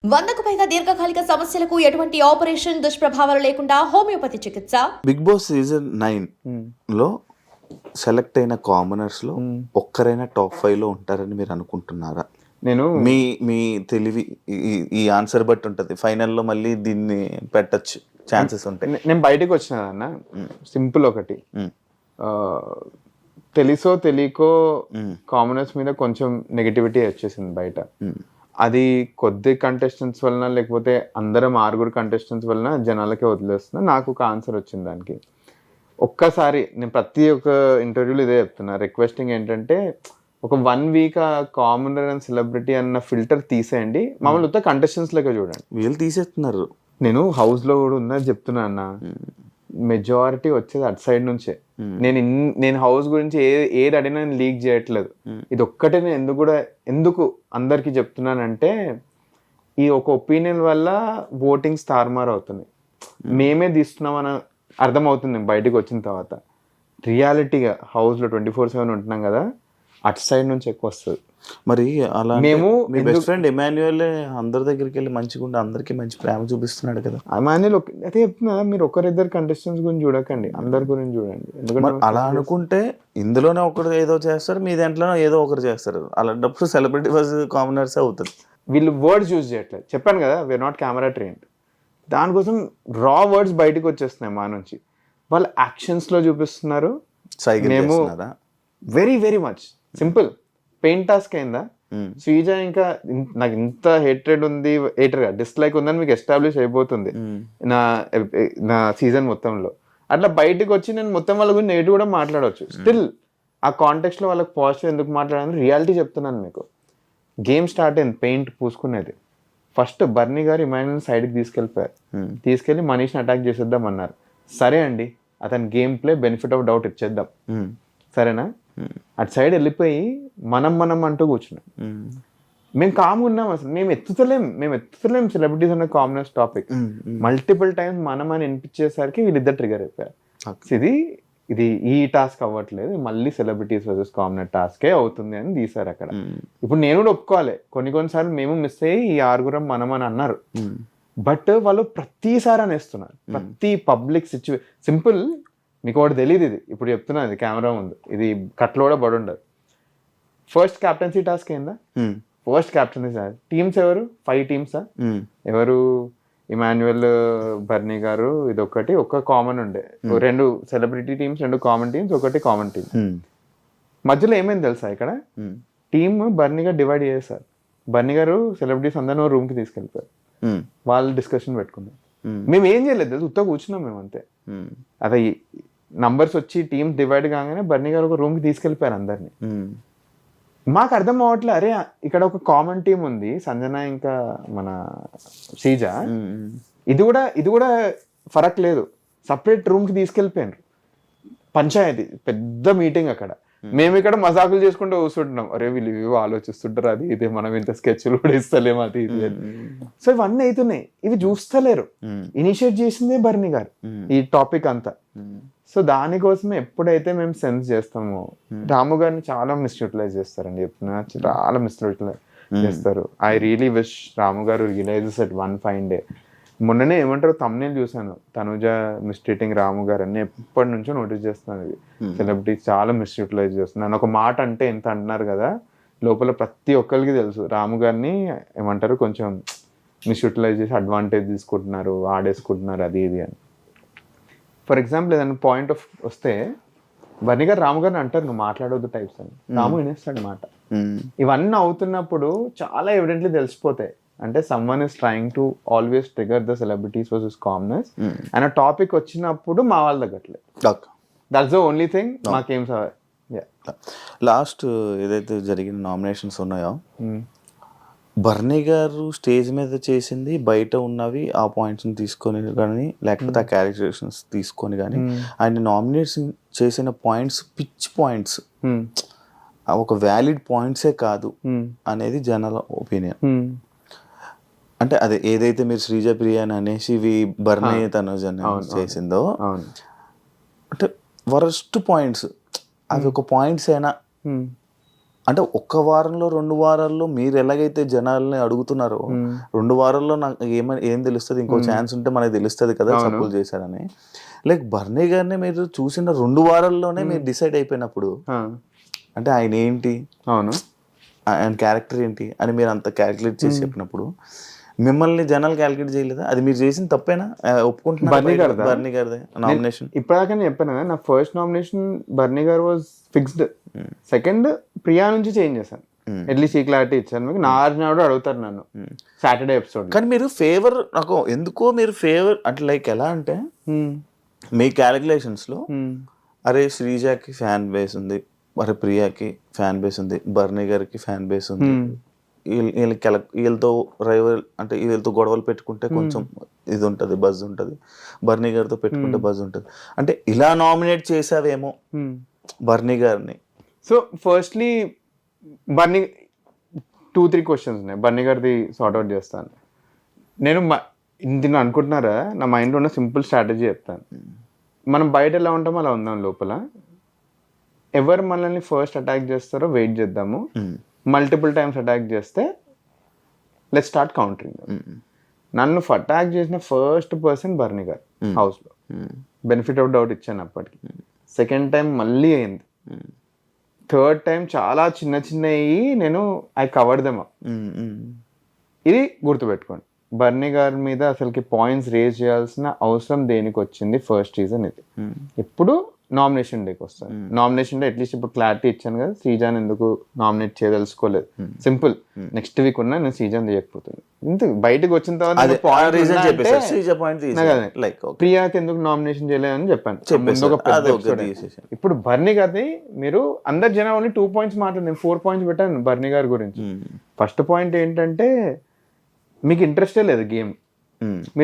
100కు పైగా దీర్ఘకాలిక సమస్యలకు ఎటువంటి ఆపరేషన్ దుష్ప్రభావాలు లేకుండా హోమియోపతి చికిత్స. బిగ్ బాస్ సీజన్ 9 లో సెలెక్ట్ అయిన కామనర్స్ లో ఒక్కరైనా టాప్ 5 లో ఉంటారని మీరు అనుకుంటున్నారా? నేను మీ తెలివి ఈ ఆన్సర్ బట్టి ఉంటది. ఫైనల్లో మళ్ళీ దీన్ని పెట్టచ్చు ఛాన్సెస్ ఉంటాయి. నేను బయటకు వచ్చినా అన్న, సింపుల్ ఒకటి, తెలుసో తెలియకో కామనర్స్ మీద కొంచెం నెగిటివిటీ వచ్చేసింది బయట. అది కొద్ది కంటెస్టెంట్స్ వలన లేకపోతే అందరం 6 కంటెస్టెంట్స్ వలన జనాలకే వదిలేస్తున్నా. నాకు ఒక ఆన్సర్ వచ్చింది దానికి. ఒక్కసారి నేను ప్రతి ఒక్క ఇంటర్వ్యూలో ఇదే చెప్తున్నా, రిక్వెస్టింగ్ ఏంటంటే ఒక 1 వీక్ ఆ కామనర్ అండ్ సెలబ్రిటీ అన్న ఫిల్టర్ తీసేయండి, మమ్మల్ని ఉత్త కంటెస్టెంట్స్ లెక్క చూడండి. వీళ్ళు తీసేస్తున్నారు. నేను హౌస్ లో కూడా ఉన్నది చెప్తున్నా అన్న, మెజారిటీ వచ్చేది అటు సైడ్ నుంచే. నేను హౌస్ గురించి ఏది అడిగినా నేను లీక్ చేయట్లేదు. ఇది ఒక్కటే నేను ఎందుకు అందరికి చెప్తున్నానంటే, ఈ ఒక ఒపీనియన్ వల్ల ఓటింగ్స్ తారుమారు అవుతున్నాయి. మేమే తీస్తున్నామని అర్థమవుతుంది బయటకు వచ్చిన తర్వాత. రియాలిటీగా హౌస్లో 24/7 ఉంటున్నాం కదా, అటు సైడ్ నుంచి ఎక్కువ వస్తుంది. మరి అలా మేము మీ బెస్ట్ ఫ్రెండ్ ఎమాన్యుయల్ అందరి దగ్గరికి వెళ్ళి మంచిగా ఉండి అందరికి మంచి ప్రేమ చూపిస్తున్నాడు కదా. ఎమాన్యుయల్ అయితే చెప్తున్నా, మీరు ఒకరిద్దరు కంటెస్టెంట్స్ గురించి చూడకండి, అందరి గురించి చూడండి. ఎందుకంటే అలా అనుకుంటే ఇందులోనే ఒకరు ఏదో చేస్తారు, మీ దాంట్లోనే ఏదో ఒకరు చేస్తారు. అలాంటప్పుడు సెలబ్రిటీ వర్సెస్ కామనర్స్ అవుతుంది. వీళ్ళు వర్డ్స్ యూజ్ చేయట్లేదు. చెప్పాను కదా, వీఆర్ నాట్ కెమెరా ట్రైన్డ్. దానికోసం రా వర్డ్స్ బయటకు వచ్చేస్తున్నాయి మా నుంచి. వాళ్ళు యాక్షన్స్లో చూపిస్తున్నారు. మేము very very much simple paint task అయిందా, శ్రీజ ఇంకా నాకు ఇంత హేట్రెడ్ ఉంది, డిస్లైక్ ఉందని మీకు ఎస్టాబ్లిష్ అయిపోతుంది నా సీజన్ మొత్తంలో. అట్లా బయటకు వచ్చి నేను మొత్తం వాళ్ళ గురించి నెగిటివ్ కూడా మాట్లాడవచ్చు. స్టిల్ ఆ కాంటెక్స్ట్ లో వాళ్ళకి పాజిటివ్ ఎందుకు మాట్లాడాలని రియాలిటీ చెప్తున్నాను మీకు. గేమ్ స్టార్ట్ అయింది, పెయింట్ పూసుకునేది. ఫస్ట్ బర్నీ గారు ఇమాన్యుయల్ సైడ్కి తీసుకెళ్ళిపోయారు. తీసుకెళ్ళి మనీష్ని అటాక్ చేసేద్దాం అన్నారు. సరే అండి, అతని game play benefit of doubt ఇచ్చేద్దాం, సరేనా? అటు సైడ్ వెళ్ళిపోయి మనం అంటూ కూర్చున్నాం. మేము కామ్గా ఉన్నాం. అసలు మేము ఎత్తుతలేం సెలబ్రిటీస్ అన్న కామనర్స్ టాపిక్. మల్టిపుల్ టైమ్స్ మనం అని వినిపించేసరికి వీళ్ళిద్దరు ట్రిగర్ అయిపోయారు. ఇది ఈ టాస్క్ అవ్వట్లేదు, మళ్ళీ సెలబ్రిటీస్ వర్సెస్ కామనర్ టాస్కే అవుతుంది అని తీసారు అక్కడ. ఇప్పుడు నేను కూడా ఒప్పుకోవాలి, కొన్నిసార్లు మేము మిస్ అయ్యి ఈ 6 మనం అని అన్నారు. బట్ వాళ్ళు ప్రతిసారి అనేస్తున్నారు. ప్రతి పబ్లిక్ సింపుల్ మీకు ఒకటి తెలియదు, ఇది ఇప్పుడు చెప్తున్నా, ఇది కెమెరా ముందు, ఇది కట్లో కూడా పడి ఉండదు. ఫస్ట్ క్యాప్టెన్సీ టాస్క్ అయిందా? ఫస్ట్ క్యాప్టెన్సీ టీమ్స్ ఎవరు? 5 టీమ్సా? ఎవరు? ఇమాన్యుయల్, బర్నీ గారు, ఇదొకటి, ఒక కామన్ ఉండే, 2 సెలబ్రిటీ టీమ్స్, 2 కామన్ టీమ్స్, ఒకటి కామన్ టీమ్. మధ్యలో ఏమైంది తెలుసా? ఇక్కడ టీమ్ బర్నీ గారు డివైడ్ చేశారు. బర్నీ గారు సెలబ్రిటీస్ అందరూ రూమ్కి తీసుకెళ్ళిపోయారు. వాళ్ళు డిస్కషన్ పెట్టుకున్నారు. మేము ఏం చేయలేదు తెలుసు, ఉత్తా కూర్చున్నాం మేము అంతే. అదే నంబర్స్ వచ్చి టీమ్స్ డివైడ్ కాగానే బర్నీ గారు ఒక రూమ్కి తీసుకెళ్ళిపోయారు అందరినీ. మాకు అర్థం అవ్వట్లే, అరే ఇక్కడ ఒక కామన్ టీం ఉంది, సంజన ఇంకా మన శ్రీజ, ఇది కూడా ఫరక్ లేదు, సపరేట్ రూమ్కి తీసుకెళ్ళిపోయారు. పంచాయతీ పెద్ద మీటింగ్ అక్కడ. మేము ఇక్కడ మజాకులు చేసుకుంటూ కూర్చుంటున్నాం, అరే వీళ్ళు ఇవి ఆలోచిస్తుంటారు, అది ఇదే, మనం ఇంత స్కెచ్లు కూడా ఇస్తలేము, అది ఇది. సో ఇవన్నీ అవుతున్నాయి, ఇవి చూస్తలేరు. ఇనిషియేట్ చేసిందే బర్నీ గారు ఈ టాపిక్ అంతా. సో దానికోసమే ఎప్పుడైతే మేము సెన్స్ చేస్తామో, రాము గారిని చాలా మిస్యూటిలైజ్ చేస్తారండి, చెప్తున్నా, చాలా మిస్యూటిలైజ్ చేస్తారు. I really wish Ramu garu realizes at one fine day. మొన్ననే ఏమంటారు తమ్నేల్ చూసాను, తనుజ మిస్ట్రీటింగ్ రాము గారు అని. ఎప్పటి నుంచో నోటీస్ చేస్తున్నాను, ఇది సెలబ్రిటీస్ చాలా మిస్యూటిలైజ్ చేస్తున్నాను. ఒక మాట అంటే ఎంత అంటున్నారు కదా, లోపల ప్రతి ఒక్కరికి తెలుసు రాము గారిని ఏమంటారు కొంచెం మిస్యూటిలైజ్ చేసి అడ్వాంటేజ్ తీసుకుంటున్నారు, ఆడేసుకుంటున్నారు, అది ఇది అని. ఫర్ ఎగ్జాంపుల్ ఏదైనా పాయింట్ ఆఫ్ వస్తే బర్నీ గారు రాము గారిని అంటారు, నువ్వు మాట్లాడవద్దు టైప్స్ అని. రాము వినేస్తాడు మాట. ఇవన్నీ అవుతున్నప్పుడు చాలా ఎవిడెంట్లీ తెలిసిపోతాయి. అంటే someone is trying to always trigger the celebrities versus commoners and ఆ టాపిక్ వచ్చినప్పుడు మా వాళ్ళు తగ్గట్లేదు. That's the only thing. మాకేం లాస్ట్ ఏదైతే జరిగిన నామినేషన్స్ ఉన్నాయో, బర్నీ గారు స్టేజ్ మీద చేసింది బయట ఉన్నవి ఆ పాయింట్స్ని తీసుకొని కానీ, లేకపోతే ఆ క్యారెక్టరేషన్స్ తీసుకొని కానీ, ఆయన నామినేషన్ చేసిన పాయింట్స్ పిచ్ పాయింట్స్, ఒక వ్యాలిడ్ పాయింట్సే కాదు అనేది జనాల ఒపీనియన్. అంటే అదే ఏదైతే మీరు శ్రీజ ప్రియ అని అనేసి బర్నీ తనుజ చేసిందో, అంటే వరస్ట్ పాయింట్స్, అవి ఒక పాయింట్స్ అయినా అంటే ఒక్క వారంలో 2 వారాల్లో మీరు ఎలాగైతే జనాల్ని అడుగుతున్నారో 2 వారాల్లో నాకు ఏం తెలుస్తుంది, ఇంకో ఛాన్స్ ఉంటే మనకి తెలుస్తుంది కదా సపోజ్ చేశారని. లైక్ బర్నీ గారిని మీరు చూసిన 2 వారాల్లోనే మీరు డిసైడ్ అయిపోయినప్పుడు అంటే ఆయన ఏంటి, అవును, ఆయన క్యారెక్టర్ ఏంటి అని మీరు అంత క్యాలిక్యులేట్ చేసి చెప్పినప్పుడు మిమ్మల్ని జనాలు క్యాలిక్యులేట్ చేయలేదా? అది మీరు చేసిన తప్పేనా? ఒప్పుకుంటున్నారు బర్నీ గారిదే నామినేషన్? ఇప్పటిదాకా చెప్పాను కదా, నా ఫస్ట్ నామినేషన్ బర్నీ గారు వాజ్ ఫిక్స్డ్. సెకండ్ ప్రియా నుంచి చేంజ్ చేశాను, అట్లీస్ట్ ఈ క్లారిటీ ఇచ్చాను మీకు. నాడు అడుగుతారు నన్ను సాటర్డే ఎపిసోడ్. కానీ మీరు ఫేవర్ నాకు ఎందుకో మీరు ఫేవర్ అంటే లైక్ ఎలా అంటే మీ క్యాలిక్యులేషన్స్లో అరే శ్రీజాకి ఫ్యాన్ బేస్ ఉంది, మరి ప్రియాకి ఫ్యాన్ బేస్ ఉంది, బర్నీ గారికి ఫ్యాన్ బేస్ ఉంది, వీళ్ళతో రైవల్ అంటే వీళ్ళతో గొడవలు పెట్టుకుంటే కొంచెం ఇది ఉంటుంది, బజ్ ఉంటుంది, బర్నీ గారితో పెట్టుకుంటే బజ్ ఉంటుంది అంటే ఇలా నామినేట్ చేసావేమో బర్నీ గారిని. సో ఫస్ట్లీ బర్నీ 2-3 క్వశ్చన్స్ ఉన్నాయి, బర్నీ గారిది సార్ట్అవుట్ చేస్తాను నేను. ఇది అనుకుంటున్నారా, నా మైండ్లో ఉన్న సింపుల్ స్ట్రాటజీ చెప్తాను. మనం బయట ఎలా ఉంటామో అలా ఉందాం, లోపల ఎవరు మనల్ని ఫస్ట్ అటాక్ చేస్తారో వెయిట్ చేద్దాము. మల్టిపుల్ టైమ్స్ అటాక్ చేస్తే లెట్ స్టార్ట్ కౌంటరింగ్. నన్ను అటాక్ చేసిన ఫస్ట్ పర్సన్ బర్నీ గారు హౌస్లో. బెనిఫిట్ ఆఫ్ డౌట్ ఇచ్చాను అప్పటికి. సెకండ్ టైం మళ్ళీ అయింది. థర్డ్ టైం చాలా చిన్నవి నేను ఐ కవర్డ్ దెమ్ అప్. ఇది గుర్తుపెట్టుకోండి, బర్నీ గారి మీద అసలుకి పాయింట్స్ రేజ్ చేయాల్సిన అవసరం దేనికి వచ్చింది, ఫస్ట్ రీజన్ ఇది. ఇప్పుడు నామినేషన్ డేకి వస్తాను. నామినేషన్ డే అట్లీస్ట్ ఇప్పుడు క్లారిటీ ఇచ్చాను కదా, శ్రీజాన్ ఎందుకు నామినేట్ చేయదలుచుకోలేదు. సింపుల్, నెక్స్ట్ వీక్ ఉన్నా నేను శ్రీజాన్ తీయకపోతుంది. ఇంత బయటకు వచ్చిన తర్వాత ప్రియాకి ఎందుకు నామినేషన్ చేయలేదని చెప్పాను. ఇప్పుడు బర్నీ గారిది మీరు అందరు జనం ఓన్లీ 2 పాయింట్స్ మాట్లాడింది, 4 పాయింట్స్ పెట్టాను బర్నీ గారి గురించి. ఫస్ట్ పాయింట్ ఏంటంటే మీకు ఇంట్రెస్టే లేదు గేమ్.